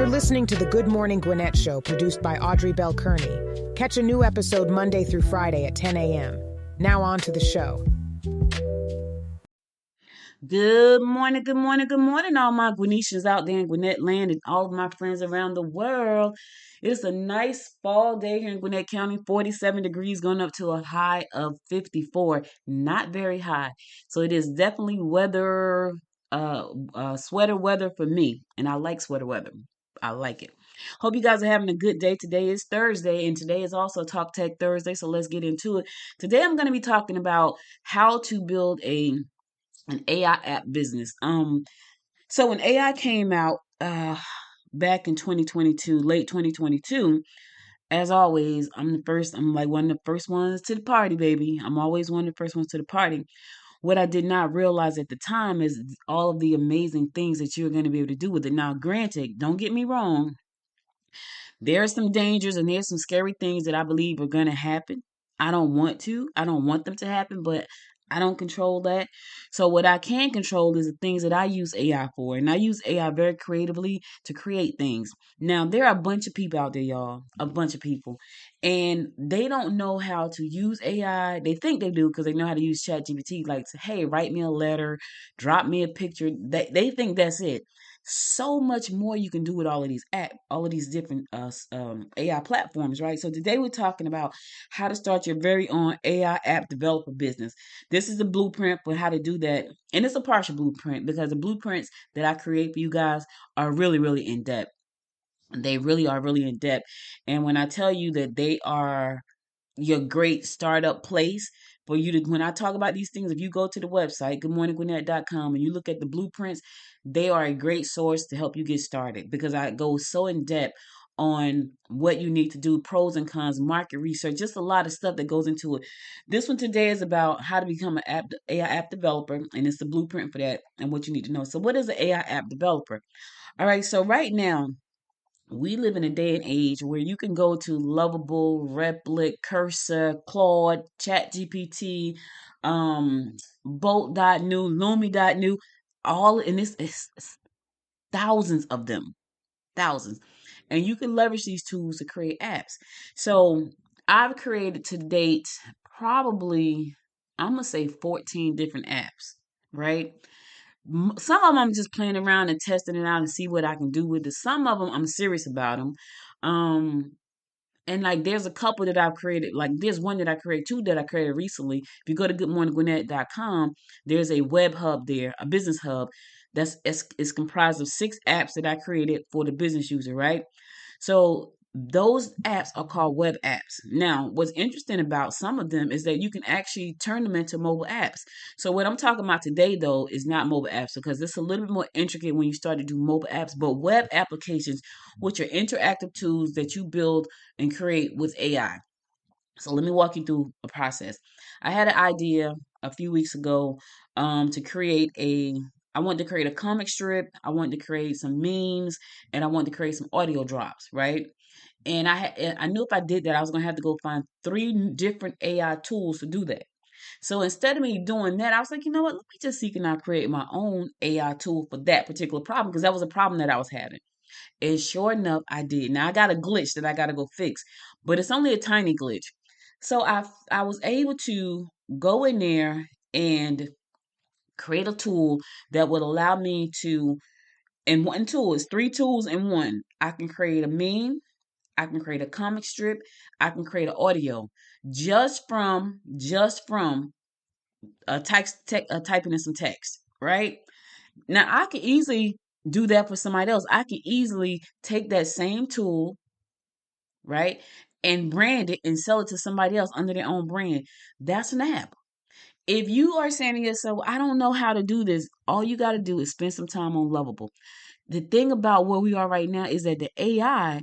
You're listening to the Good Morning Gwinnett Show, produced by Audrey Bell Kearney. Catch a new episode Monday through Friday at 10 a.m. Now on to the show. Good morning, good morning, good morning, all my Gwinnetians out there in Gwinnett land and all of my friends around the world. It's a nice fall day here in Gwinnett County, 47 degrees, going up to a high of 54. Not very high. So it is definitely sweater weather for me. And I like sweater weather. I like it. Hope you guys are having a good day. Today is Thursday, and today is also Talk Tech Thursday, so let's get into it. Today I'm going to be talking about how to build an AI app business. So when AI came out back in 2022, late 2022, as always, I'm like one of the first ones to the party, baby. I'm always one of the first ones to the party. What I did not realize at the time is all of the amazing things that you're going to be able to do with it. Now, granted, don't get me wrong, there are some dangers and there's some scary things that I believe are going to happen. I don't want them to happen, but I don't control that. So what I can control is the things that I use AI for. And I use AI very creatively to create things. Now, there are a bunch of people out there, y'all, a bunch of people, and they don't know how to use AI. They think they do because they know how to use ChatGPT, like, hey, write me a letter, drop me a picture. They think that's it. So much more you can do with all of these different AI platforms, right? So today we're talking about how to start your very own AI app developer business. This is the blueprint for how to do that, and it's a partial blueprint because the blueprints that I create for you guys are really, really in depth. They really are really in depth, and when I tell you that they are your great startup place for you to, when I talk about these things, if you go to the website goodmorninggwinnett.com and you look at the blueprints, they are a great source to help you get started because I go so in depth on what you need to do, pros and cons, market research, just a lot of stuff that goes into it. This one today is about how to become an AI app developer, and it's the blueprint for that and what you need to know. So what is an AI app developer? All right, so right now we live in a day and age where you can go to Lovable, Replit, Cursor, Claude, ChatGPT, Bolt.new, Lumi.new, all in this is thousands of them, thousands. And you can leverage these tools to create apps. So I've created to date probably, I'm going to say 14 different apps, right? Some of them I'm just playing around and testing it out and see what I can do with it. Some of them I'm serious about them. Um, and like there's a couple that I've created. Like there's one that I created, two that I created recently. If you go to goodmorninggwinnett.com, there's a web hub there, a business hub it's comprised of 6 apps that I created for the business user, right? So those apps are called web apps. Now, what's interesting about some of them is that you can actually turn them into mobile apps. So what I'm talking about today, though, is not mobile apps because it's a little bit more intricate when you start to do mobile apps, but web applications, which are interactive tools that you build and create with AI. So let me walk you through a process. I had an idea a few weeks ago to create I wanted to create a comic strip, I wanted to create some memes, and I wanted to create some audio drops, right? And I knew if I did that, I was gonna have to go find 3 different AI tools to do that. So instead of me doing that, I was like, you know what? Let me just see can I create my own AI tool for that particular problem because that was a problem that I was having. And sure enough, I did. Now I got a glitch that I got to go fix, but it's only a tiny glitch. So I was able to go in there and create a tool that would allow me to, in one tool, it's 3 tools in one. I can create a meme, I can create a comic strip, I can create an audio just from typing in some text, right? Now I can easily do that for somebody else. I can easily take that same tool, right, and brand it and sell it to somebody else under their own brand. That's an app. If you are saying to yourself, I don't know how to do this, all you got to do is spend some time on Lovable. The thing about where we are right now is that the AI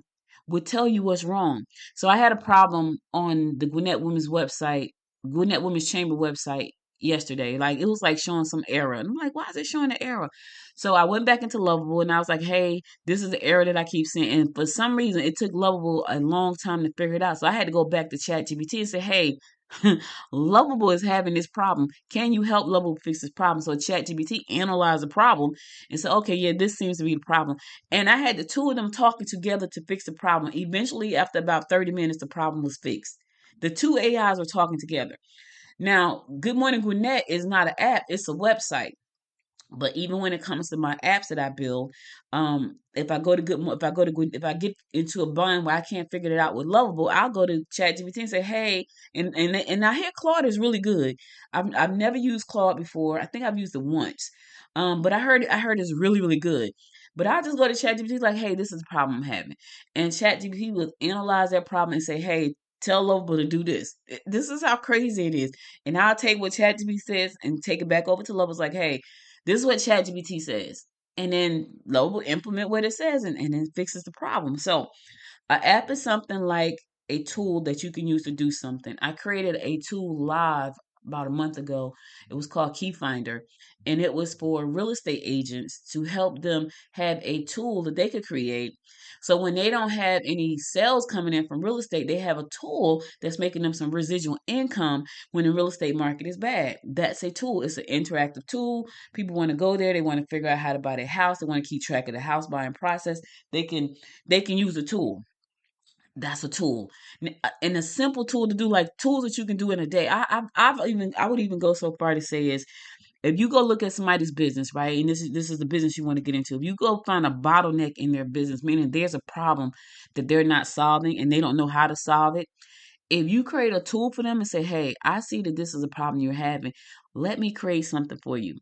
would tell you what's wrong. So I had a problem on the Gwinnett Women's website, Gwinnett Women's Chamber website yesterday. Like it was like showing some error. And I'm like, why is it showing an error? So I went back into Lovable and I was like, hey, this is the error that I keep seeing. And for some reason, it took Lovable a long time to figure it out. So I had to go back to ChatGPT and say, hey, Lovable is having this problem. Can you help Lovable fix this problem? So ChatGPT analyzed the problem and said, okay, yeah, this seems to be the problem. And I had the two of them talking together to fix the problem. Eventually, after about 30 minutes, the problem was fixed. The two AIs were talking together. Now, Good Morning Gwinnett is not an app, it's a website. But even when it comes to my apps that I build, if I go to if I get into a bind where I can't figure it out with Lovable, I'll go to ChatGPT and say, "Hey," and I hear Claude is really good. I've never used Claude before. I think I've used it once, but I heard it's really good. But I just go to ChatGPT like, "Hey, this is the problem I'm having," and ChatGPT will analyze that problem and say, "Hey." Tell Lovable to do this. This is how crazy it is. And I'll take what ChatGPT says and take it back over to Lovable's like, hey, this is what ChatGPT says. And then Lowe implement what it says and then fixes the problem. So an app is something like a tool that you can use to do something. I created a tool live about a month ago. It was called Key Finder, and it was for real estate agents to help them have a tool that they could create. So when they don't have any sales coming in from real estate, they have a tool that's making them some residual income when the real estate market is bad. That's a tool. It's an interactive tool. People want to go there. They want to figure out how to buy their house. They want to keep track of the house buying process. They can use a tool. That's a tool, and a simple tool to do, like tools that you can do in a day. I would even go so far to say is if you go look at somebody's business, right, and this is the business you want to get into. If you go find a bottleneck in their business, meaning there's a problem that they're not solving and they don't know how to solve it, if you create a tool for them and say, "Hey, I see that this is a problem you're having. Let me create something for you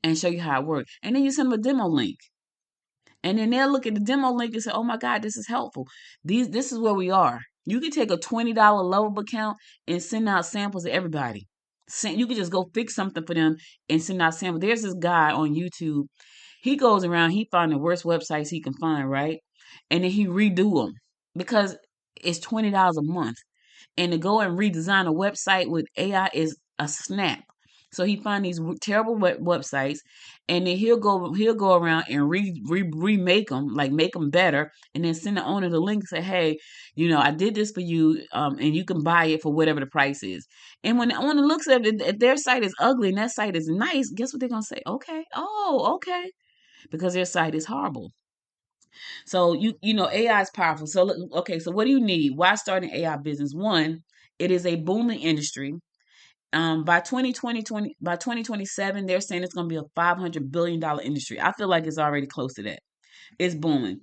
and show you how it works," and then you send them a demo link. And then they'll look at the demo link and say, "Oh my God, this is helpful. This is where we are." You can take a $20 Lovable account and send out samples to everybody. You can just go fix something for them and send out samples. There's this guy on YouTube. He goes around, he finds the worst websites he can find, right? And then he redo them because it's $20 a month. And to go and redesign a website with AI is a snap. So he find these terrible websites, and then he'll go around and remake them, like make them better, and then send the owner the link and say, "Hey, I did this for you, and you can buy it for whatever the price is." And when the owner looks at it, if their site is ugly and that site is nice, guess what they're gonna say? Okay, oh, okay, because their site is horrible. So AI is powerful. So okay, so what do you need? Why start an AI business? One, it is a booming industry. By 2027, they're saying it's going to be a $500 billion industry. I feel like it's already close to that. It's booming.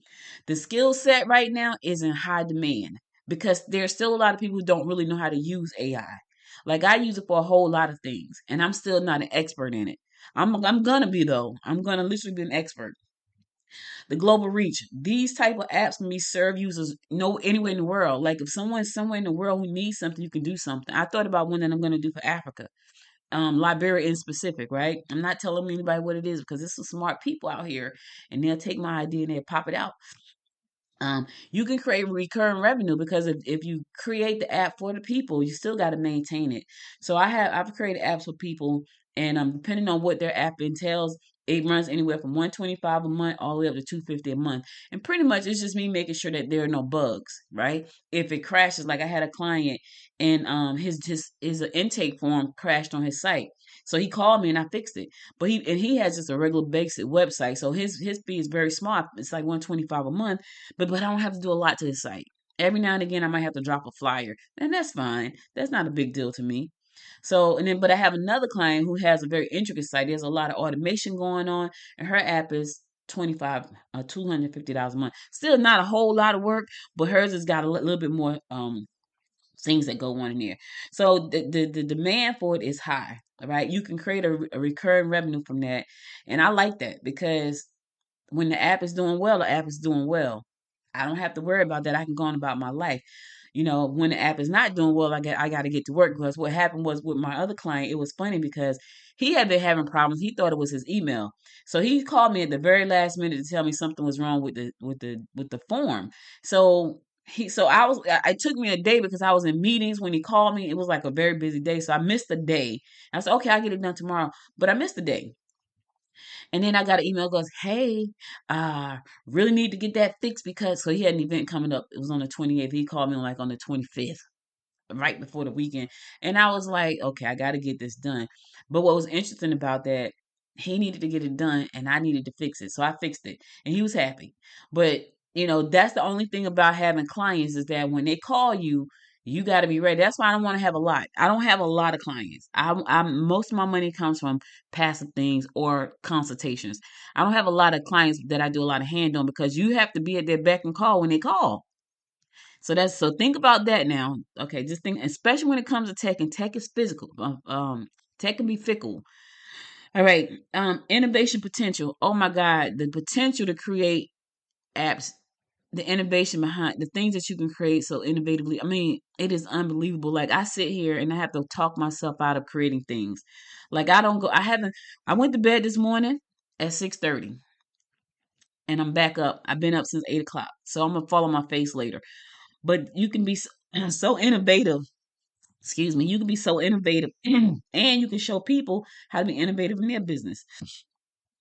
The skill set right now is in high demand because there's still a lot of people who don't really know how to use AI. Like I use it for a whole lot of things, and I'm still not an expert in it. I'm gonna be though. I'm gonna literally be an expert. The global reach. These type of apps can be serve users no anywhere in the world. Like if someone's somewhere in the world who needs something, you can do something. I thought about one that I'm going to do for Africa, Liberia in specific, right? I'm not telling anybody what it is because there's some smart people out here, and they'll take my idea and they'll pop it out. You can create recurring revenue because if you create the app for the people, you still got to maintain it. So I've created apps for people, and depending on what their app entails, it runs anywhere from 125 a month all the way up to 250 a month. And pretty much it's just me making sure that there are no bugs, right? If it crashes, like I had a client and his intake form crashed on his site. So he called me and I fixed it. But he has just a regular basic website. So his fee is very small. It's like 125 a month, but I don't have to do a lot to the site. Every now and again, I might have to drop a flyer, and that's fine. That's not a big deal to me. So, but I have another client who has a very intricate site. There's a lot of automation going on, and her app is 25, $250 a month. Still not a whole lot of work, but hers has got a little bit more things that go on in there. So the demand for it is high. All right, you can create a recurring revenue from that, and I like that because when the app is doing well, the app is doing well. I don't have to worry about that. I can go on about my life. When the app is not doing well, I got to get to work because what happened was with my other client, it was funny because he had been having problems. He thought it was his email, so he called me at the very last minute to tell me something was wrong with the form. It took me a day because I was in meetings when he called me. It was like a very busy day, so I missed the day. I said, okay, I'll get it done tomorrow, but I missed the day. And then I got an email goes, "Hey, really need to get that fixed because," so he had an event coming up. It was on the 28th. He called me like on the 25th. right before the weekend. And I was like, okay, I got to get this done. But what was interesting about that, he needed to get it done and I needed to fix it. So I fixed it and he was happy. But, that's the only thing about having clients is that when they call you, you got to be ready. That's why I don't want to have a lot. I don't have a lot of clients. Most of my money comes from passive things or consultations. I don't have a lot of clients that I do a lot of hand on because you have to be at their beck and call when they call. So think about that now. Okay, just think, especially when it comes to tech, and tech is physical. Tech can be fickle. All right. Innovation potential. Oh my God, the potential to create apps, the innovation behind the things that you can create so innovatively. I mean, it is unbelievable. Like I sit here and I have to talk myself out of creating things. Like I don't go. I haven't. I went to bed this morning at 6:30, and I'm back up. I've been up since 8 o'clock, so I'm gonna fall on my face later. But you can be so innovative. Excuse me. You can be so innovative, and you can show people how to be innovative in their business.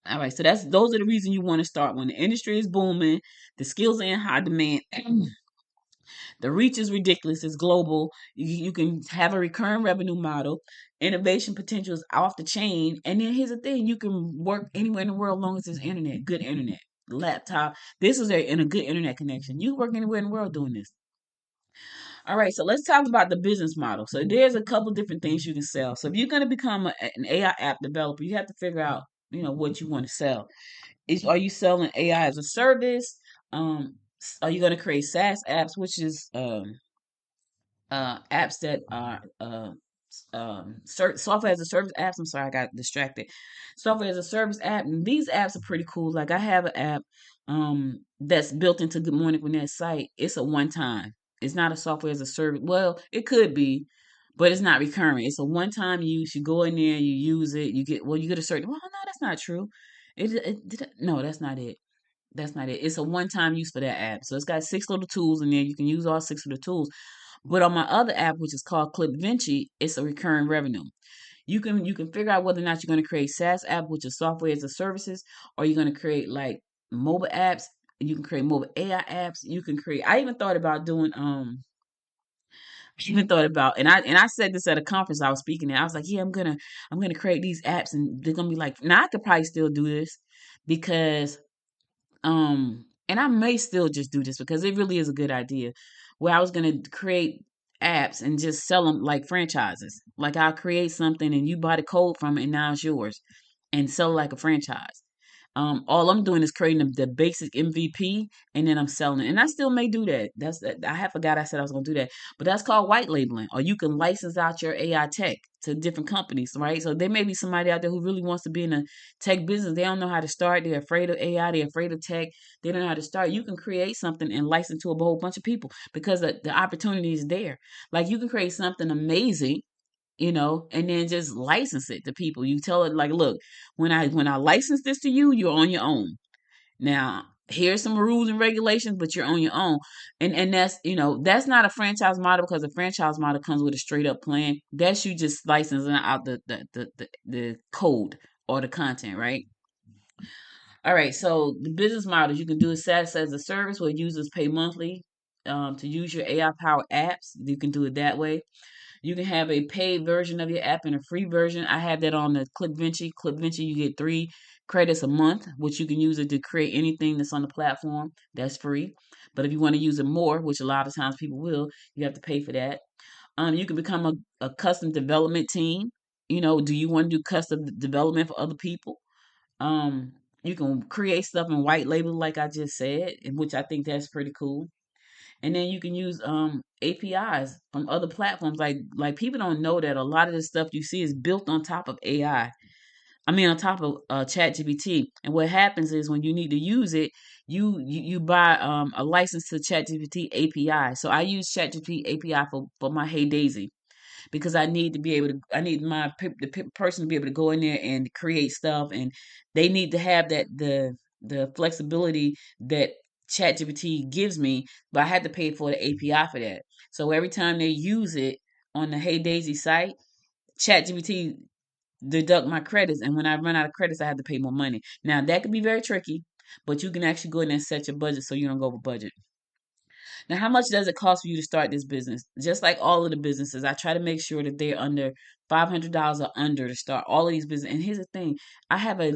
All right, so those are the reasons you want to start when the industry is booming, the skills are in high demand, the reach is ridiculous, it's global. You can have a recurring revenue model, innovation potential is off the chain, and then here's the thing: you can work anywhere in the world as long as there's internet, good internet, laptop. This is in a good internet connection. You can work anywhere in the world doing this. All right, so let's talk about the business model. So there's a couple different things you can sell. So if you're going to become an AI app developer, you have to figure out, what you want to sell. Are you selling AI as a service? Are you going to create SaaS apps, which is apps that are software as a service apps. I'm sorry, I got distracted. Software as a service app, and these apps are pretty cool. Like I have an app that's built into Good Morning Gwinnett site. It's a one time. It's not a software as a service. Well, it could be, but it's not recurring. It's a one time use. You go in there, you use it, you get a certain. Well, no, that's not true. No, that's not it. That's not it. It's a one time use for that app. So it's got 6 little tools in there. You can use all 6 of the tools. But on my other app, which is called ClipVinci, it's a recurring revenue. You can figure out whether or not you're going to create SaaS app, which is software as a services, or you're going to create like mobile apps. You can create mobile AI apps. You can create. I even thought about doing even thought about and I said this at a conference I was speaking at. I was like, yeah, I'm gonna create these apps and they're gonna be like, now I could probably still do this because and I may still just do this because it really is a good idea. Where I was gonna create apps and just sell them like franchises. Like I'll create something and you buy the code from it and now it's yours, and sell it like a franchise. All I'm doing is creating the basic MVP and then I'm selling it. And I still may do that. I have forgot I said I was gonna do that. But that's called white labeling. Or you can license out your AI tech to different companies, right? So there may be somebody out there who really wants to be in a tech business. They don't know how to start. They're afraid of AI. They're afraid of tech. They don't know how to start. You can create something and license to a whole bunch of people because the opportunity is there. Like you can create something amazing, and then just license it to people. You tell it like, look, when I license this to you, you're on your own. Now, here's some rules and regulations, but you're on your own. And that's not a franchise model because a franchise model comes with a straight up plan. That's you just licensing out the code or the content, right? All right, so the business models you can do is SaaS as a service where users pay monthly to use your AI powered apps. You can do it that way. You can have a paid version of your app and a free version. I have that on the ClipVinci. ClipVinci, you get 3 credits a month, which you can use it to create anything that's on the platform. That's free. But if you want to use it more, which a lot of times people will, you have to pay for that. You can become a custom development team. Do you want to do custom development for other people? You can create stuff in white label, like I just said, which I think that's pretty cool. And then you can use APIs from other platforms. Like people don't know that a lot of the stuff you see is built on top of AI. I mean, on top of ChatGPT. And what happens is when you need to use it, you buy a license to ChatGPT API. So I use ChatGPT API for my Hey Daisy because I need to be able to. I need person to be able to go in there and create stuff, and they need to have the flexibility that ChatGPT gives me, but I had to pay for the API for that. So every time they use it on the Hey Daisy site, ChatGPT deduct my credits, and when I run out of credits, I have to pay more money. Now that could be very tricky, but you can actually go in and set your budget so you don't go over budget. Now, how much does it cost for you to start this business? Just like all of the businesses, I try to make sure that they're under $500 or under to start all of these businesses. And here's the thing, I have a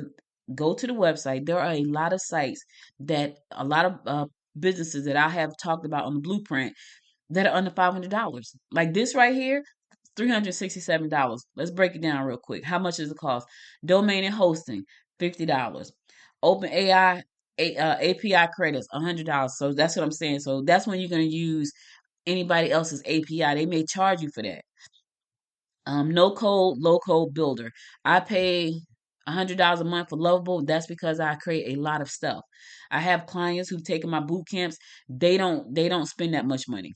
go to the website. There are a lot of sites that a lot of businesses that I have talked about on the blueprint that are under $500. Like this right here, $367. Let's break it down real quick. How much does it cost? Domain and hosting, $50. Open AI API credits, $100. So that's what I'm saying. So that's when you're going to use anybody else's API. They may charge you for that. No code, low code builder. I pay $100 a month for Lovable. That's because I create a lot of stuff. I have clients who've taken my boot camps. They don't spend that much money.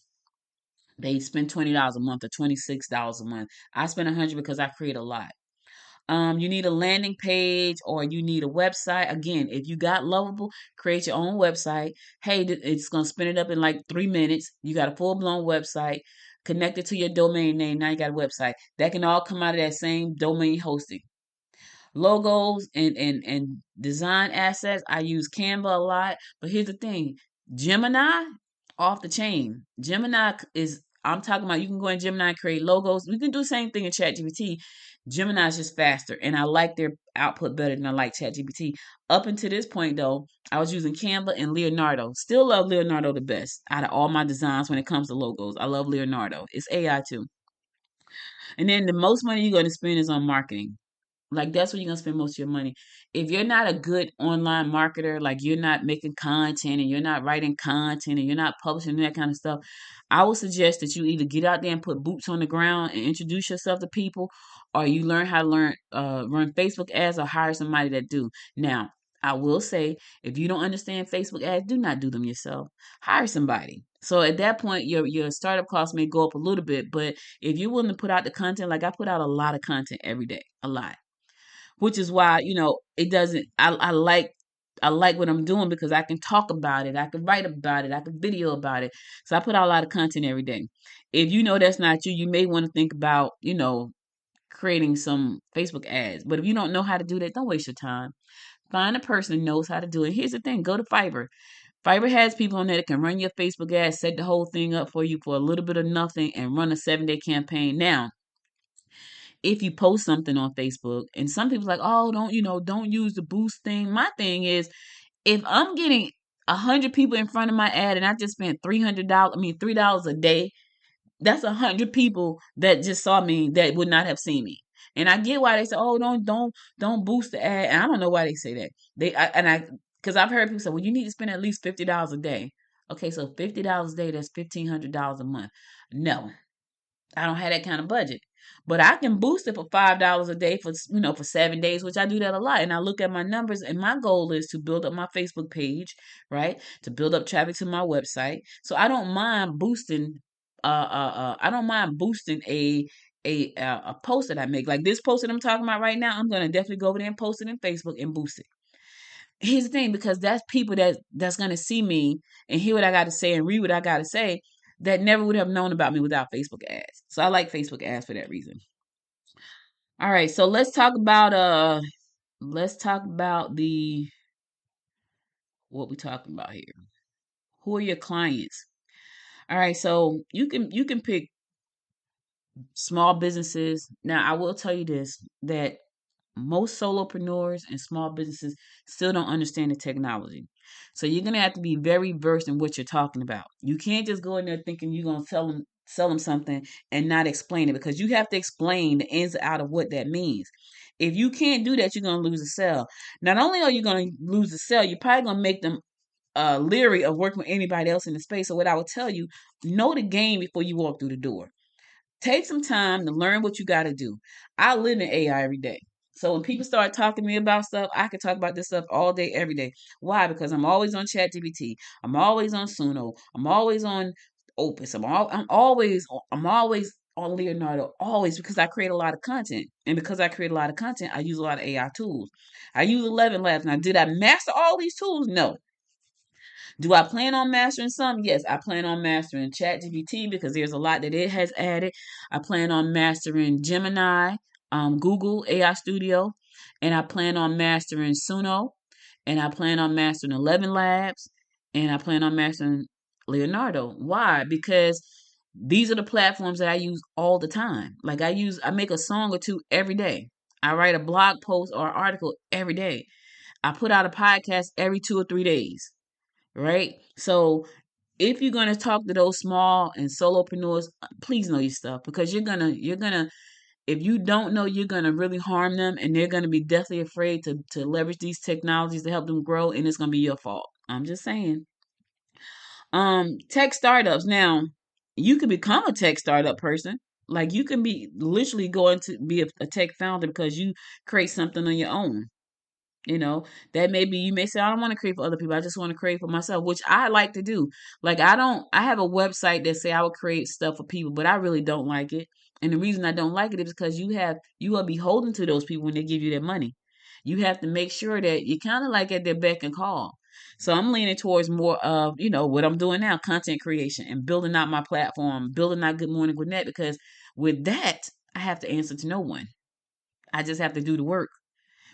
They spend $20 a month or $26 a month. I spend 100 because I create a lot. You need a landing page or you need a website. Again, if you got Lovable, create your own website. Hey, it's gonna spin it up in like 3 minutes. You got a full blown website connected to your domain name. Now you got a website. That can all come out of that same domain hosting. Logos and design assets. I use Canva a lot, but here's the thing: Gemini, off the chain. Gemini is. I'm talking about. You can go in Gemini and create logos. We can do the same thing in ChatGPT. Gemini is just faster, and I like their output better than I like ChatGPT. Up until this point, though, I was using Canva and Leonardo. Still love Leonardo the best out of all my designs when it comes to logos. I love Leonardo. It's AI too. And then the most money you're going to spend is on marketing. Like that's where you're gonna spend most of your money. If you're not a good online marketer, like you're not making content and you're not writing content and you're not publishing that kind of stuff, I would suggest that you either get out there and put boots on the ground and introduce yourself to people, or you learn how to run Facebook ads or hire somebody that do. Now, I will say if you don't understand Facebook ads, do not do them yourself. Hire somebody. So at that point, your startup costs may go up a little bit, but if you're willing to put out the content, like I put out a lot of content every day, a lot, which is why it doesn't. I like what I'm doing because I can talk about it, I can write about it, I can video about it. So I put out a lot of content every day. If you know that's not you, you may want to think about creating some Facebook ads. But if you don't know how to do that, don't waste your time. Find a person who knows how to do it. Here's the thing: go to Fiverr. Fiverr has people on there that can run your Facebook ads, set the whole thing up for you for a little bit of nothing, and run a 7-day campaign. Now, if you post something on Facebook, and some people like, oh, don't use the boost thing. My thing is, if I'm getting 100 people in front of my ad and I just spent $300, I mean $3 a day, that's 100 people that just saw me that would not have seen me. And I get why they say, oh, don't boost the ad. And I don't know why they say that. Because I've heard people say, well, you need to spend at least $50 a day. Okay, so $50 a day, that's $1,500 a month. No, I don't have that kind of budget. But I can boost it for $5 a day for 7 days, which I do that a lot. And I look at my numbers, and my goal is to build up my Facebook page, right? To build up traffic to my website. So I don't mind boosting. I don't mind boosting a post that I make, like this post that I'm talking about right now. I'm gonna definitely go over there and post it in Facebook and boost it. Here's the thing, because that's people that's gonna see me and hear what I got to say and read what I got to say, that never would have known about me without Facebook ads. So I like Facebook ads for that reason. All right, so let's talk about the what we talking about here. Who are your clients? All right, so you can pick small businesses. Now, I will tell you this, that most solopreneurs and small businesses still don't understand the technology. So you're gonna have to be very versed in what you're talking about. You can't just go in there thinking you're gonna sell them something and not explain it, because you have to explain the ins and out of what that means. If you can't do that, you're gonna lose a sale. Not only are you gonna lose the sale, you're probably gonna make them leery of working with anybody else in the space. So what I would tell you, know the game before you walk through the door. Take some time to learn what you got to do. I live in AI every day. So when people start talking to me about stuff, I can talk about this stuff all day, every day. Why? Because I'm always on ChatGPT. I'm always on Suno. I'm always on Opus. I'm always on Leonardo. Always, because I create a lot of content. And because I create a lot of content, I use a lot of AI tools. I use 11 Labs. Now, did I master all these tools? No. Do I plan on mastering some? Yes, I plan on mastering ChatGPT because there's a lot that it has added. I plan on mastering Gemini, Google AI Studio, and I plan on mastering Suno, and I plan on mastering 11 Labs, and I plan on mastering Leonardo. Why? Because these are the platforms that I use all the time. Like I make a song or two every day. I write a blog post or article every day. I put out a podcast every 2 or 3 days, right? So if you're gonna talk to those small and solopreneurs, please know your stuff because you're gonna if you don't know, you're gonna really harm them, and they're gonna be deathly afraid to leverage these technologies to help them grow, and it's gonna be your fault. I'm just saying. Tech startups. Now, you can become a tech startup person. Like you can be literally going to be a tech founder because you create something on your own. You know, that maybe you may say, I don't want to create for other people. I just want to create for myself, which I like to do. Like I have a website that say I would create stuff for people, but I really don't like it. And the reason I don't like it is because you are beholden to those people when they give you their money. You have to make sure that you're kind of like at their beck and call. So I'm leaning towards more of, what I'm doing now, content creation and building out my platform, building out Good Morning Gwinnett, because with that, I have to answer to no one. I just have to do the work,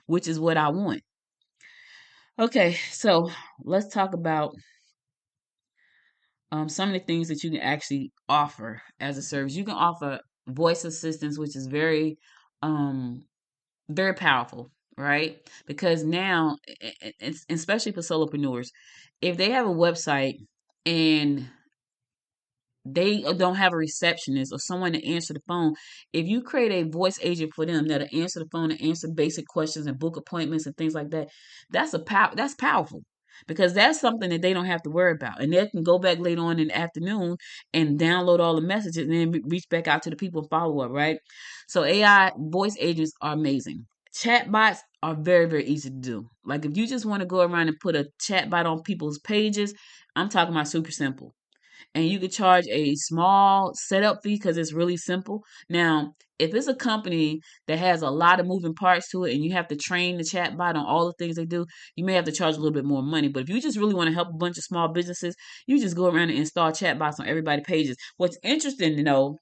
which is what I want. Okay, so let's talk about some of the things that you can actually offer as a service. You can offer voice assistance, which is um, very powerful, right? Because now, especially for solopreneurs, if they have a website and they don't have a receptionist or someone to answer the phone, if you create a voice agent for them that'll answer the phone and answer basic questions and book appointments and things like that, that's powerful because that's something that they don't have to worry about, and they can go back later on in the afternoon and download all the messages and then reach back out to the people and follow up, right? So AI voice agents are amazing. Chatbots are very, very easy to do. Like if you just want to go around and put a chatbot on people's pages, I'm talking about super simple, and you could charge a small setup fee because it's really simple. Now, if it's a company that has a lot of moving parts to it and you have to train the chatbot on all the things they do, you may have to charge a little bit more money. But if you just really want to help a bunch of small businesses, you just go around and install chatbots on everybody's pages. What's interesting to know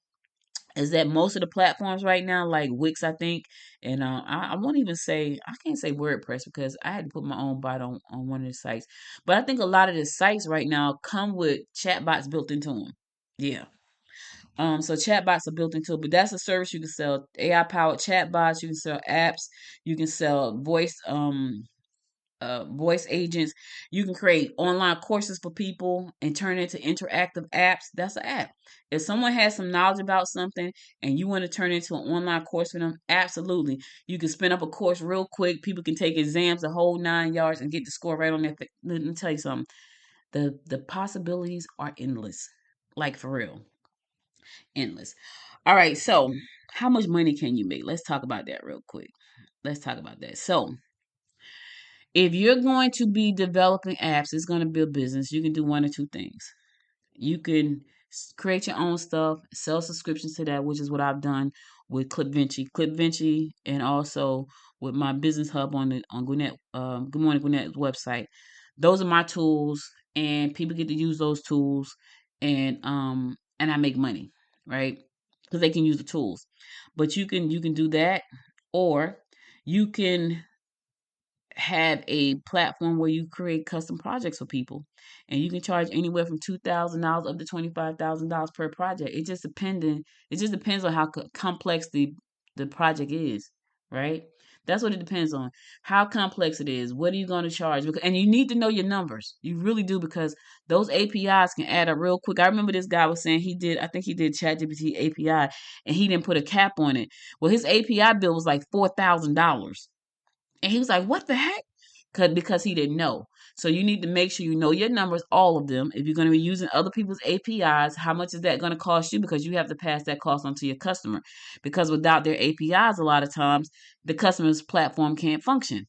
is that most of the platforms right now, like Wix, I think, and I won't even say, I can't say WordPress because I had to put my own bot on one of the sites. But I think a lot of the sites right now come with chatbots built into them. Yeah. So chatbots are built into it, but that's a service you can sell AI powered chatbots. You can sell apps. You can sell voice agents. You can create online courses for people and turn it into interactive apps. That's an app. If someone has some knowledge about something and you want to turn it into an online course for them, absolutely. You can spin up a course real quick. People can take exams the whole 9 yards and get the score right on their. Let me tell you something. The possibilities are endless. Like for real. Endless. All right. So how much money can you make? Let's talk about that real quick. Let's talk about that. So if you're going to be developing apps, it's going to be a business. You can do one or two things. You can create your own stuff, sell subscriptions to that, which is what I've done with Clipventure, and also with my business hub on Gwinnett, Good Morning Gwinnett's website. Those are my tools, and people get to use those tools, and I make money, right? Because they can use the tools. But you can do that, or you can have a platform where you create custom projects for people, and you can charge anywhere from $2,000 up to $25,000 per project. It just depends on how complex the project is, right? That's what it depends on. How complex it is. What are you going to charge? And you need to know your numbers. You really do, because those APIs can add up real quick. I remember this guy was saying I think he did ChatGPT API, and he didn't put a cap on it. Well, his API bill was like $4,000. And he was like, what the heck? Because he didn't know. So you need to make sure you know your numbers, all of them. If you're going to be using other people's APIs, how much is that going to cost you? Because you have to pass that cost on to your customer. Because without their APIs, a lot of times, the customer's platform can't function.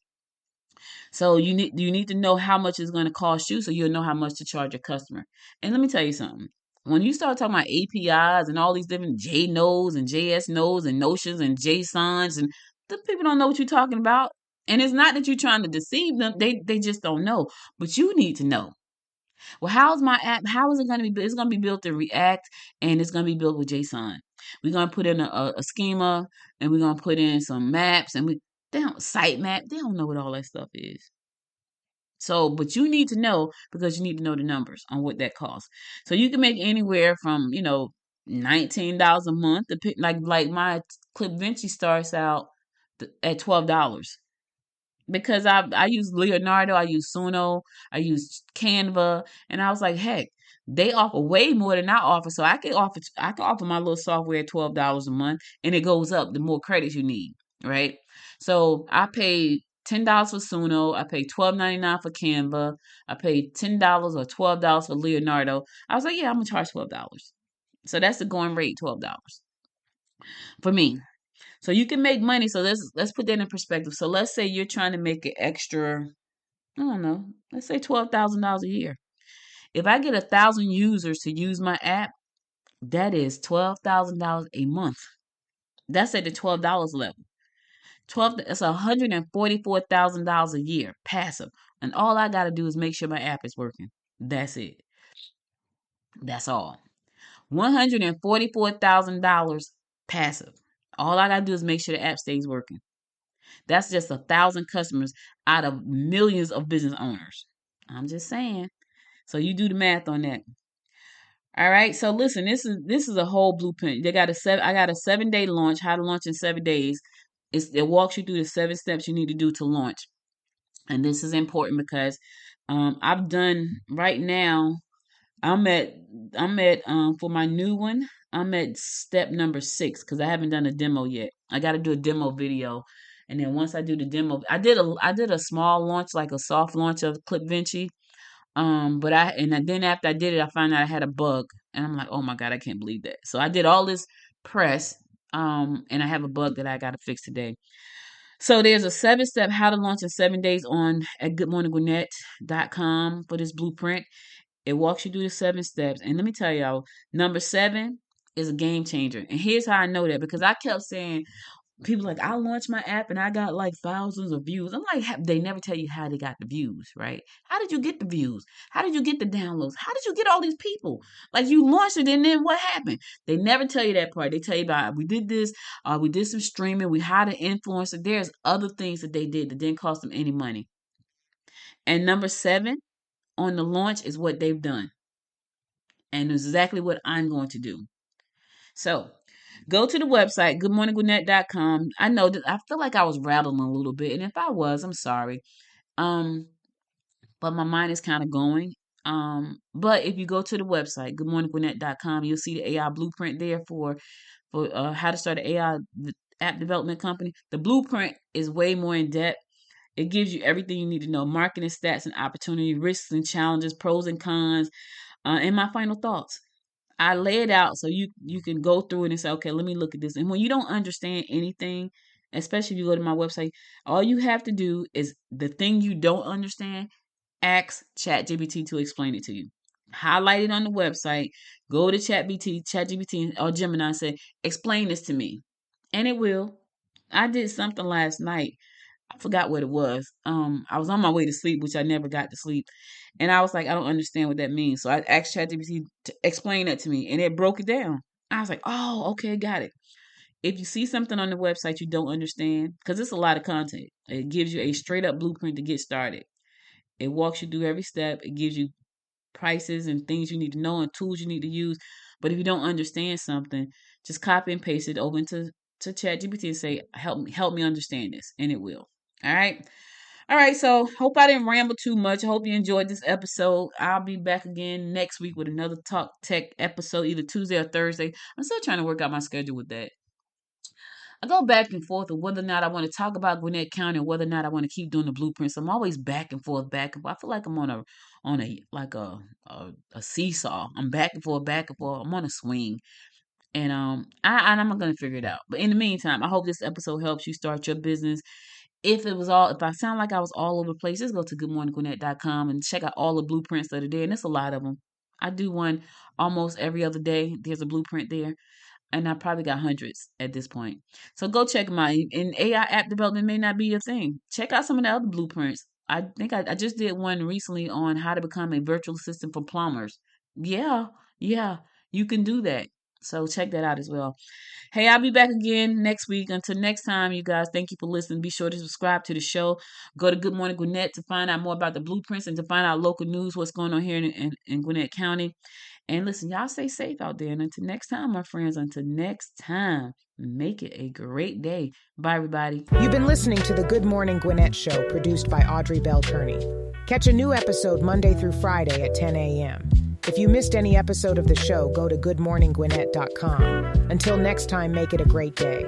So you need to know how much it's going to cost you, so you'll know how much to charge your customer. And let me tell you something. When you start talking about APIs and all these different J nodes and JS nodes and notions and JSONs, and the people don't know what you're talking about. And it's not that you're trying to deceive them. They just don't know. But you need to know. Well, how's my app? How is it going to be built? It's going to be built in React, and it's going to be built with JSON. We're going to put in a schema, and we're going to put in some maps, and they don't sitemap. They don't know what all that stuff is. So, but you need to know because you need to know the numbers on what that costs. So you can make anywhere from, $19 a month. Like my Clip Vinci starts out at $12 because I use Leonardo, I use Suno, I use Canva, and I was like, heck, they offer way more than I offer, so I can offer my little software at $12 a month, and it goes up the more credits you need, right? So I paid $10 for Suno, I paid $12.99 for Canva, I paid $10 or $12 for Leonardo. I was like, yeah, I'm gonna charge $12. So that's the going rate, $12 for me. So you can make money. So let's put that in perspective. So let's say you're trying to make an extra, I don't know, let's say $12,000 a year. If I get 1,000 users to use my app, that is $12,000 a month. That's at the $12 level. That's $144,000 a year passive. And all I gotta do is make sure my app is working. That's it. That's all. $144,000 passive. All I gotta do is make sure the app stays working. That's just 1,000 customers out of millions of business owners. I'm just saying. So you do the math on that. All right. So listen, this is a whole blueprint. They got a seven. I got a 7-day launch. How to launch in 7 days. It walks you through the 7 steps you need to do to launch. And this is important because I've done right now. I'm at for my new one. I'm at step number 6 because I haven't done a demo yet. I got to do a demo video, and then once I do the demo, I did a small launch, like a soft launch of Clip Vinci. But then after I did it, I found out I had a bug, and I'm like, oh my god, I can't believe that. So I did all this press, and I have a bug that I got to fix today. So there's a 7-step how to launch in 7 days on at goodmorninggwinnett.com for this blueprint. It walks you through the 7 steps. And let me tell y'all, number 7 is a game changer. And here's how I know that because I kept saying, people like, I launched my app and I got like thousands of views. I'm like, they never tell you how they got the views, right? How did you get the views? How did you get the downloads? How did you get all these people? Like you launched it and then what happened? They never tell you that part. They tell you about we did this, we did some streaming, we hired an influencer. There's other things that they did that didn't cost them any money. And number 7 on the launch is what they've done. And it's exactly what I'm going to do. So go to the website, goodmorninggwinnett.com. I know that I feel like I was rattling a little bit. And if I was, I'm sorry. Um, but my mind is kind of going. But if you go to the website, goodmorninggwinnett.com, you'll see the AI blueprint there for how to start an AI app development company. The blueprint is way more in depth. It gives you everything you need to know: marketing stats and opportunity, risks and challenges, pros and cons, and my final thoughts. I lay it out so you can go through it and say, okay, let me look at this. And when you don't understand anything, especially if you go to my website, all you have to do is the thing you don't understand, ask ChatGPT to explain it to you. Highlight it on the website, go to ChatGPT or Gemini and say, explain this to me. And it will. I did something last night. I forgot what it was. I was on my way to sleep, which I never got to sleep. And I was like, I don't understand what that means. So I asked ChatGPT to explain that to me, and it broke it down. I was like, oh, okay, got it. If you see something on the website you don't understand, because it's a lot of content, it gives you a straight up blueprint to get started. It walks you through every step. It gives you prices and things you need to know and tools you need to use. But if you don't understand something, just copy and paste it over to ChatGPT and say, help me understand this, and it will. All right. All right, so hope I didn't ramble too much. I hope you enjoyed this episode. I'll be back again next week with another Talk Tech episode, either Tuesday or Thursday. I'm still trying to work out my schedule with that. I go back and forth of whether or not I want to talk about Gwinnett County or whether or not I want to keep doing the blueprints. I'm always back and forth, back and forth. I feel like I'm on a like a seesaw. I'm back and forth, back and forth. I'm on a swing. And I'm gonna figure it out. But in the meantime, I hope this episode helps you start your business. If I sound like I was all over the place, just go to goodmorninggwinnett.com and check out all the blueprints that are there. And there's a lot of them. I do one almost every other day. There's a blueprint there. And I probably got hundreds at this point. So go check them out. And AI app development may not be your thing. Check out some of the other blueprints. I think I just did one recently on how to become a virtual assistant for plumbers. Yeah, you can do that. So check that out as well. Hey, I'll be back again next week. Until next time, you guys, thank you for listening. Be sure to subscribe to the show. Go to Good Morning Gwinnett to find out more about the blueprints and to find out local news, what's going on here in Gwinnett County. And listen, y'all stay safe out there. And until next time, my friends, until next time, make it a great day. Bye, everybody. You've been listening to the Good Morning Gwinnett Show, produced by Audrey Bell Kearney. Catch a new episode Monday through Friday at 10 a.m. If you missed any episode of the show, go to goodmorninggwinnett.com. Until next time, make it a great day.